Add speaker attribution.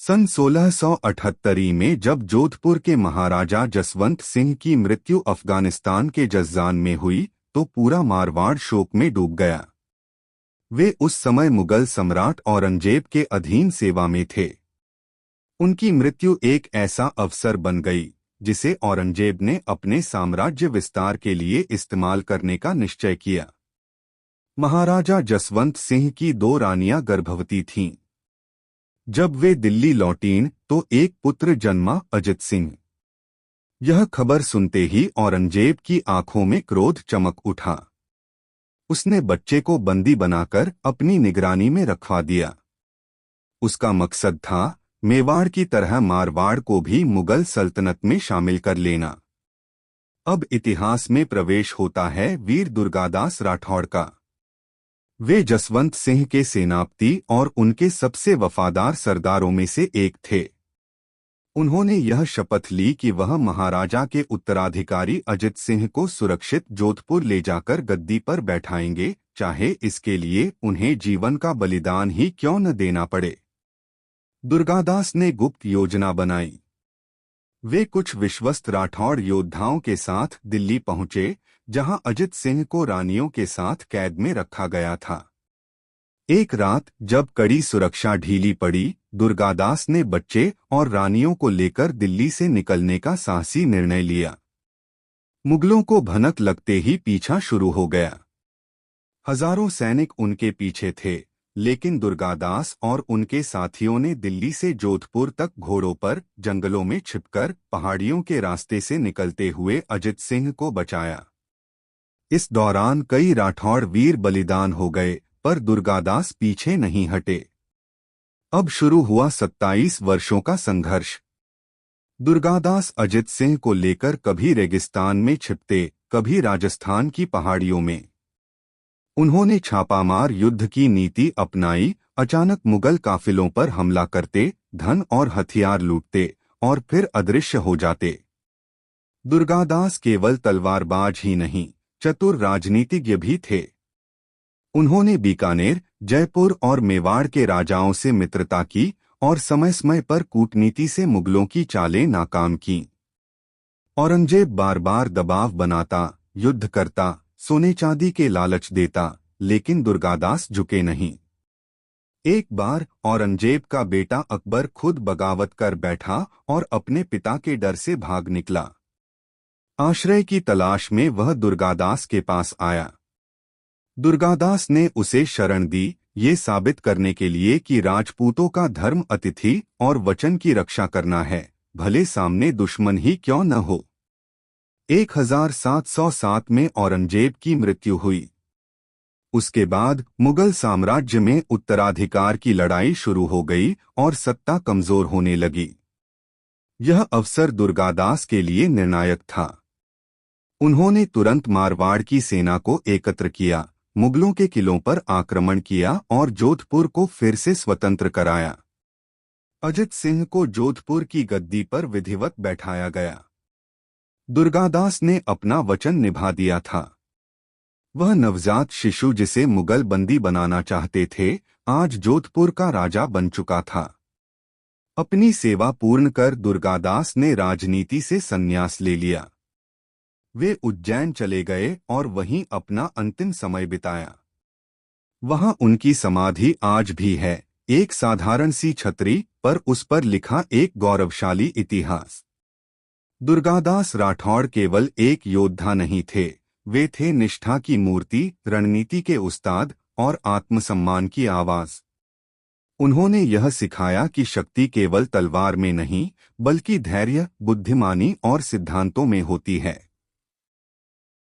Speaker 1: सन 1678 में जब जोधपुर के महाराजा जसवंत सिंह की मृत्यु अफगानिस्तान के जज्जान में हुई तो पूरा मारवाड़ शोक में डूब गया। वे उस समय मुगल सम्राट औरंगजेब के अधीन सेवा में थे। उनकी मृत्यु एक ऐसा अवसर बन गई जिसे औरंगजेब ने अपने साम्राज्य विस्तार के लिए इस्तेमाल करने का निश्चय किया। महाराजा जसवंत सिंह की 2 रानियां गर्भवती थीं। जब वे दिल्ली लौटीं तो एक पुत्र जन्मा, अजित सिंह। यह खबर सुनते ही औरंगजेब की आंखों में क्रोध चमक उठा। उसने बच्चे को बंदी बनाकर अपनी निगरानी में रखवा दिया। उसका मकसद था मेवाड़ की तरह मारवाड़ को भी मुगल सल्तनत में शामिल कर लेना। अब इतिहास में प्रवेश होता है वीर दुर्गादास राठौड़ का। वे जसवंत सिंह के सेनापति और उनके सबसे वफादार सरदारों में से एक थे। उन्होंने यह शपथ ली कि वह महाराजा के उत्तराधिकारी अजित सिंह को सुरक्षित जोधपुर ले जाकर गद्दी पर बैठाएंगे, चाहे इसके लिए उन्हें जीवन का बलिदान ही क्यों न देना पड़े। दुर्गादास ने गुप्त योजना बनाई। वे कुछ विश्वस्त राठौड़ योद्धाओं के साथ दिल्ली पहुंचे, जहां अजित सिंह को रानियों के साथ कैद में रखा गया था। एक रात जब कड़ी सुरक्षा ढीली पड़ी, दुर्गादास ने बच्चे और रानियों को लेकर दिल्ली से निकलने का साहसी निर्णय लिया। मुगलों को भनक लगते ही पीछा शुरू हो गया। हजारों सैनिक उनके पीछे थे, लेकिन दुर्गादास और उनके साथियों ने दिल्ली से जोधपुर तक घोड़ों पर जंगलों में छिपकर पहाड़ियों के रास्ते से निकलते हुए अजित सिंह को बचाया। इस दौरान कई राठौड़ वीर बलिदान हो गए, पर दुर्गादास पीछे नहीं हटे। अब शुरू हुआ 27 वर्षों का संघर्ष। दुर्गादास अजित सिंह को लेकर कभी रेगिस्तान में छिपते, कभी राजस्थान की पहाड़ियों में। उन्होंने छापामार युद्ध की नीति अपनाई, अचानक मुगल काफिलों पर हमला करते, धन और हथियार लूटते और फिर अदृश्य हो जाते। दुर्गादास केवल तलवारबाज ही नहीं, चतुर राजनीतिज्ञ भी थे। उन्होंने बीकानेर, जयपुर और मेवाड़ के राजाओं से मित्रता की और समय समय पर कूटनीति से मुगलों की चालें नाकाम कीं। औरंगजेब बार बार दबाव बनाता, युद्ध करता, सोने चांदी के लालच देता, लेकिन दुर्गादास झुके नहीं। एक बार औरंगजेब का बेटा अकबर खुद बगावत कर बैठा और अपने पिता के डर से भाग निकला। आश्रय की तलाश में वह दुर्गादास के पास आया। दुर्गादास ने उसे शरण दी, ये साबित करने के लिए कि राजपूतों का धर्म अतिथि और वचन की रक्षा करना है, भले सामने दुश्मन ही क्यों न हो। 1707 में औरंगजेब की मृत्यु हुई। उसके बाद मुगल साम्राज्य में उत्तराधिकार की लड़ाई शुरू हो गई और सत्ता कमजोर होने लगी। यह अवसर दुर्गादास के लिए निर्णायक था। उन्होंने तुरंत मारवाड़ की सेना को एकत्र किया, मुगलों के किलों पर आक्रमण किया और जोधपुर को फिर से स्वतंत्र कराया। अजित सिंह को जोधपुर की गद्दी पर विधिवत बैठाया गया। दुर्गादास ने अपना वचन निभा दिया था। वह नवजात शिशु जिसे मुगल बंदी बनाना चाहते थे, आज जोधपुर का राजा बन चुका था। अपनी सेवा पूर्ण कर दुर्गादास ने राजनीति से संन्यास ले लिया। वे उज्जैन चले गए और वहीं अपना अंतिम समय बिताया। वहां उनकी समाधि आज भी है, एक साधारण सी छतरी पर उस पर लिखा एक गौरवशाली इतिहास। दुर्गादास राठौड़ केवल एक योद्धा नहीं थे, वे थे निष्ठा की मूर्ति, रणनीति के उस्ताद और आत्मसम्मान की आवाज। उन्होंने यह सिखाया कि शक्ति केवल तलवार में नहीं, बल्कि धैर्य, बुद्धिमानी और सिद्धांतों में होती है।